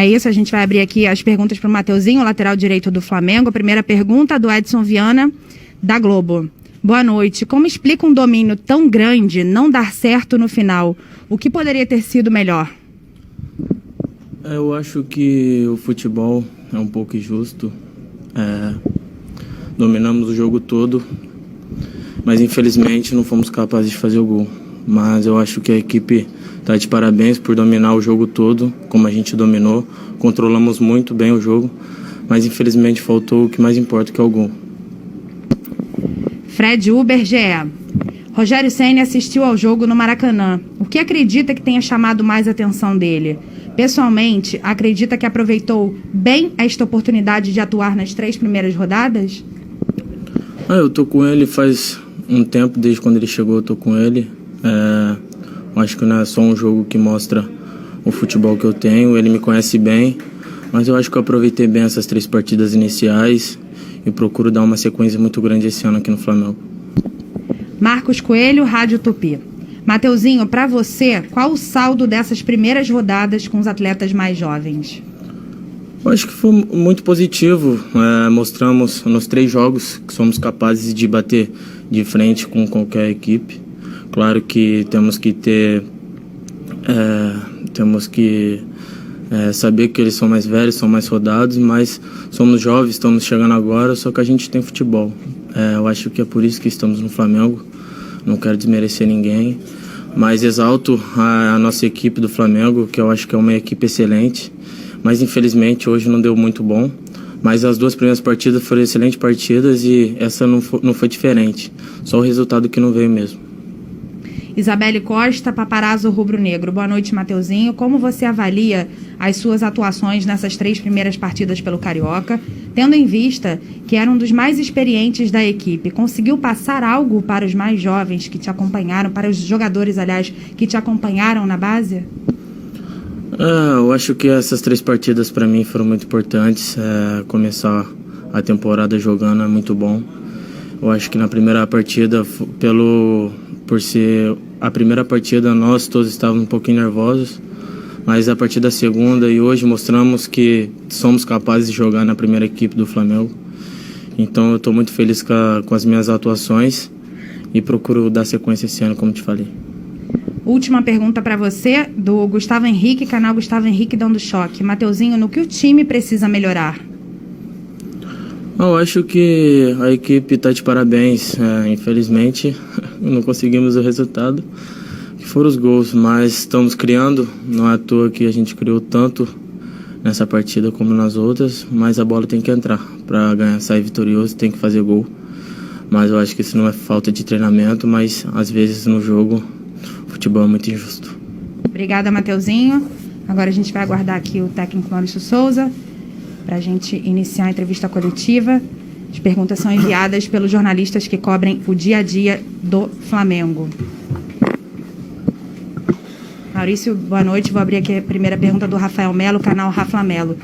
É isso, a gente vai abrir aqui as perguntas para o Mateuzinho, lateral direito do Flamengo. A primeira pergunta do Edson Viana, da Globo. Boa noite. Como explica um domínio tão grande não dar certo no final? O que poderia ter sido melhor? Eu acho que o futebol é um pouco injusto. Dominamos o jogo todo, mas infelizmente não fomos capazes de fazer o gol. Mas eu acho que a equipe está de parabéns por dominar o jogo todo, como a gente dominou. Controlamos muito bem o jogo, mas infelizmente faltou o que mais importa, que é o gol. Fred Uber, GE. Rogério Ceni assistiu ao jogo no Maracanã. O que acredita que tenha chamado mais a atenção dele? Pessoalmente, acredita que aproveitou bem esta oportunidade de atuar nas 3 primeiras rodadas? Eu tô com ele faz um tempo, desde quando ele chegou eu tô com ele. Acho que não é só um jogo que mostra o futebol que eu tenho, ele me conhece bem, mas eu acho que eu aproveitei bem essas 3 partidas iniciais e procuro dar uma sequência muito grande esse ano aqui no Flamengo. Marcos Coelho, Rádio Tupi. Mateuzinho, para você, qual o saldo dessas primeiras rodadas com os atletas mais jovens? Eu acho que foi muito positivo. Mostramos nos 3 jogos que somos capazes de bater de frente com qualquer equipe. Claro que temos que saber que eles são mais velhos, são mais rodados, mas somos jovens, estamos chegando agora, só que a gente tem futebol. Eu acho que é por isso que estamos no Flamengo. Não quero desmerecer ninguém, mas exalto a nossa equipe do Flamengo, que eu acho que é uma equipe excelente. Mas infelizmente hoje não deu muito bom. Mas as 2 primeiras partidas foram excelentes partidas e essa não foi diferente. Só o resultado que não veio mesmo. Isabelle Costa, Paparazzo Rubro Negro. Boa noite, Mateuzinho. Como você avalia as suas atuações nessas 3 primeiras partidas pelo Carioca, tendo em vista que era um dos mais experientes da equipe? Conseguiu passar algo para os mais jovens que te acompanharam, para os jogadores, aliás, que te acompanharam na base? Eu acho que essas 3 partidas para mim foram muito importantes. Começar a temporada jogando é muito bom. Eu acho que na primeira partida, por ser a primeira partida, nós todos estávamos um pouquinho nervosos, mas a partir da segunda e hoje mostramos que somos capazes de jogar na primeira equipe do Flamengo. Então eu estou muito feliz com as minhas atuações e procuro dar sequência esse ano, como te falei. Última pergunta para você, do Gustavo Henrique, canal Gustavo Henrique Dando Choque. Mateuzinho, no que o time precisa melhorar? Eu acho que a equipe está de parabéns. Infelizmente, não conseguimos o resultado, que foram os gols, mas estamos criando. Não é à toa que a gente criou tanto nessa partida como nas outras, mas a bola tem que entrar. Para ganhar, sair vitorioso, tem que fazer gol. Mas eu acho que isso não é falta de treinamento, mas às vezes no jogo o futebol é muito injusto. Obrigada, Mateuzinho. Agora a gente vai aguardar aqui o técnico Maurício Souza para a gente iniciar a entrevista coletiva. As perguntas são enviadas pelos jornalistas que cobrem o dia a dia do Flamengo. Maurício, boa noite. Vou abrir aqui a primeira pergunta do Rafael Melo, canal Rafa Melo.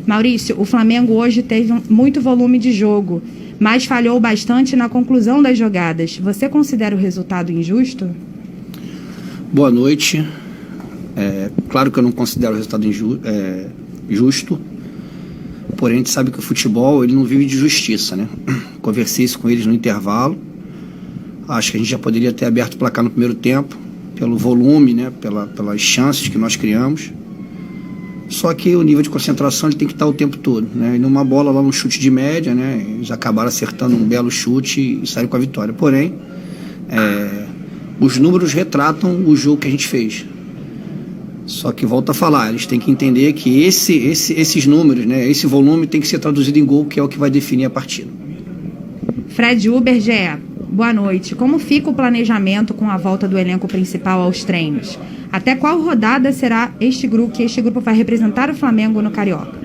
Maurício, o Flamengo hoje teve muito volume de jogo, mas falhou bastante na conclusão das jogadas. Você considera o resultado injusto? Boa noite. Claro que eu não considero o resultado justo, porém a gente sabe que o futebol ele não vive de justiça, né? Conversei isso com eles no intervalo. Acho que a gente já poderia ter aberto o placar no primeiro tempo, pelo volume, né? Pelas chances que nós criamos. Só que o nível de concentração ele tem que estar o tempo todo, né? E numa bola lá, no chute de média, né? Eles acabaram acertando um belo chute e saíram com a vitória. Porém, os números retratam o jogo que a gente fez. Só que volta a falar, eles têm que entender que esses números, né? Esse volume tem que ser traduzido em gol, que é o que vai definir a partida. Fred Uber, GE. Boa noite. Como fica o planejamento com a volta do elenco principal aos treinos? Até qual rodada será que este grupo vai representar o Flamengo no Carioca?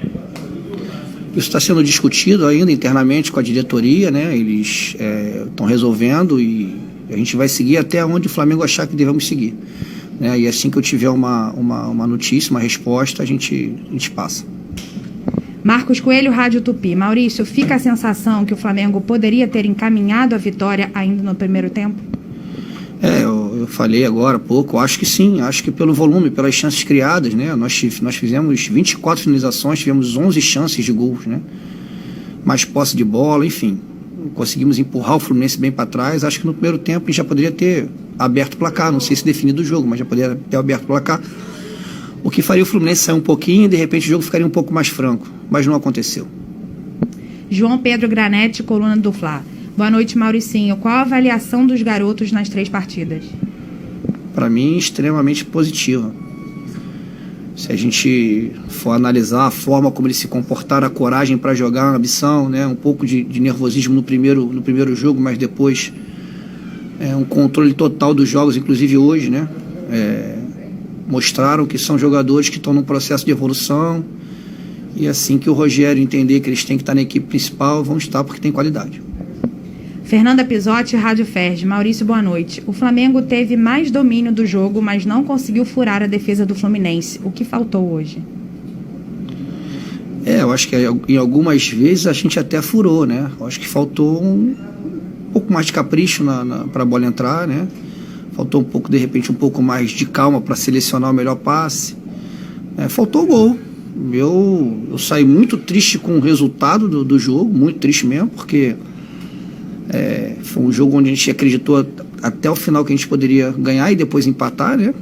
Isso está sendo discutido ainda internamente com a diretoria, né? Eles estão resolvendo e a gente vai seguir até onde o Flamengo achar que devemos seguir, né? E assim que eu tiver uma notícia, uma resposta, a gente passa. Marcos Coelho, Rádio Tupi. Maurício, fica a sensação que o Flamengo poderia ter encaminhado a vitória ainda no primeiro tempo? Eu eu falei agora há pouco, eu acho que sim, acho que pelo volume, pelas chances criadas, né? Nós fizemos 24 finalizações, tivemos 11 chances de gols, né? Mais posse de bola, enfim. Conseguimos empurrar o Fluminense bem para trás. Acho que no primeiro tempo a gente já poderia ter aberto o placar, não sei se definido o jogo, mas já poderia ter aberto o placar. O que faria o Fluminense sair um pouquinho e de repente o jogo ficaria um pouco mais franco, mas não aconteceu. João Pedro Granete, coluna do Fla. Boa noite, Mauricinho. Qual a avaliação dos garotos nas 3 partidas? Para mim, extremamente positiva. Se a gente for analisar a forma como eles se comportaram, a coragem para jogar, a ambição, né? Um pouco de nervosismo no primeiro jogo, mas depois um controle total dos jogos, inclusive hoje, né? Mostraram que são jogadores que estão num processo de evolução e assim que o Rogério entender que eles têm que estar na equipe principal, vão estar porque tem qualidade. Fernanda Pisotti, Rádio Ferdi. Maurício, boa noite. O Flamengo teve mais domínio do jogo, mas não conseguiu furar a defesa do Fluminense. O que faltou hoje? Eu acho que em algumas vezes a gente até furou, né? Eu acho que faltou um pouco mais de capricho para a bola entrar, né? Faltou um pouco, de repente, um pouco mais de calma para selecionar o melhor passe. Faltou o gol. Eu saí muito triste com o resultado do jogo, muito triste mesmo, porque foi um jogo onde a gente acreditou até o final que a gente poderia ganhar e depois empatar, né?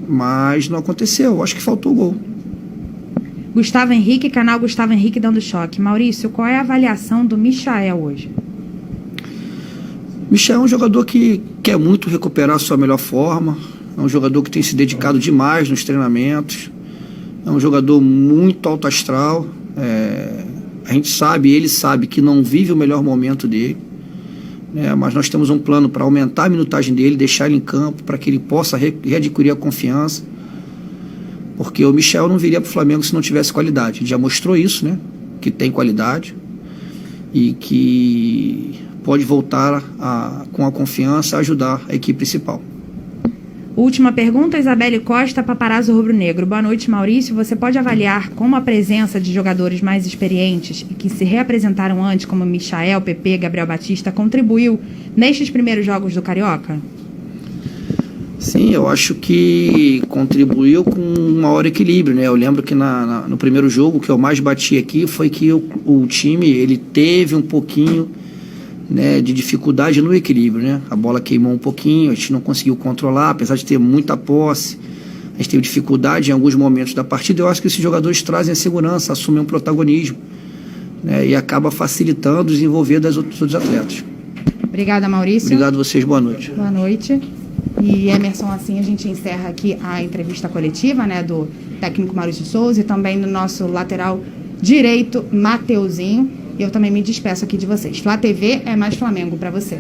Mas não aconteceu. Eu acho que faltou o gol. Gustavo Henrique, canal Gustavo Henrique dando choque. Maurício, qual é a avaliação do Michael hoje? Michael é um jogador que quer muito recuperar a sua melhor forma, é um jogador que tem se dedicado demais nos treinamentos, é um jogador muito alto astral, a gente sabe, ele sabe que não vive o melhor momento dele, mas nós temos um plano para aumentar a minutagem dele, deixar ele em campo, para que ele possa readquirir a confiança, porque o Michael não viria para o Flamengo se não tivesse qualidade. Ele já mostrou isso, né? Que tem qualidade e que pode voltar com a confiança a ajudar a equipe principal. Última pergunta, Isabelle Costa, Paparazzo Rubro Negro. Boa noite, Maurício. Você pode avaliar como a presença de jogadores mais experientes e que se reapresentaram antes, como Michael, PP, Gabriel Batista, contribuiu nestes primeiros jogos do Carioca? Sim, eu acho que contribuiu com um maior equilíbrio, né? Eu lembro que no primeiro jogo, o que eu mais bati aqui foi que o time ele teve um pouquinho, né, de dificuldade no equilíbrio, né? A bola queimou um pouquinho, a gente não conseguiu controlar, apesar de ter muita posse. A gente teve dificuldade em alguns momentos da partida. Eu acho que esses jogadores trazem a segurança, assumem um protagonismo, né, e acaba facilitando o desenvolver dos outros atletas. Obrigada, Maurício. Obrigado a vocês, boa noite. Boa noite. E, Emerson, assim a gente encerra aqui a entrevista coletiva, né, do técnico Maurício Souza e também do nosso lateral direito, Mateuzinho. E eu também me despeço aqui de vocês. Flá TV é mais Flamengo para você.